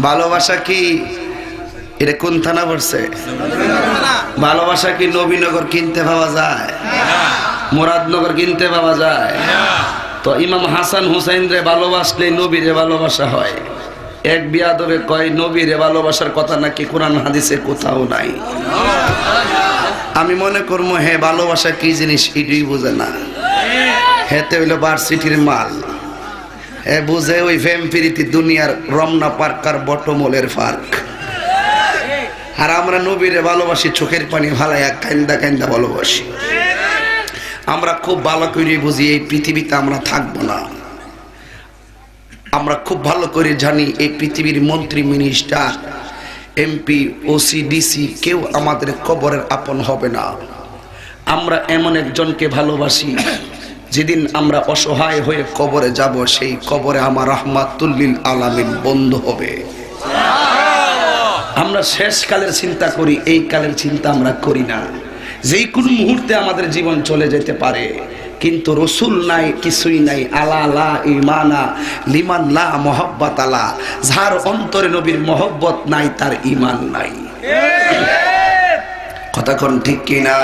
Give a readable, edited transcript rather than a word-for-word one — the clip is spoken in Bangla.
ভালোবাসা কি এটা কোন থানা পড়ছে? ভালোবাসা কি নবীনগর কিনতে পাওয়া যায়? মুরাদনগর কিনতে পাওয়া যায়? তো ইমাম হাসান হুসাইন রে ভালোবাসলে নবীরে ভালোবাসা হয়। এক বিয়াদবে কয় নবীরে ভালোবাসার কথা নাকি কোরআন হাদিসে কোথাও নাই। আমি মনে করবো হে ভালোবাসা কি জিনিস এটাই বুঝে না। হেতে হইল ভার্সিটির মাল। হে বুঝে ওই ফেম প্রীতি দুনিয়ার রমনা পার্ক আর বটমলের পার্ক। আর আমরা নবীরে ভালোবাসি চোখের পানি ভালাইয়া কান্দা কান্দা ভালোবাসি। আমরা খুব ভালো করে বুঝি এই পৃথিবীতে আমরা থাকবো না। আমরা খুব ভালো করে জানি এই পৃথিবীর মন্ত্রী, মিনিস্টার, এমপি, ওসি, ডিসি কেউ আমাদের কবরের আপন হবে না। আমরা এমন একজনকে ভালোবাসি যেদিন আমরা অসহায় হয়ে কবরে যাব, সেই কবরে আমার রাহমাতুল লিল আলামিন বন্ধ হবে। আমরা শেষ কালের চিন্তা করি, এই কালের চিন্তা আমরা করি না। যেই কোনো মুহূর্তে আমাদের জীবন চলে যেতে পারে, কিন্তু রসুল নাই, কিছুই নাই। আলা লা ইমানা লিমান লা মোহাব্বত আলা, যার অন্তরে নবীর মোহব্বত নাই তার ইমান নাই। কথা কোন ঠিক কিনা?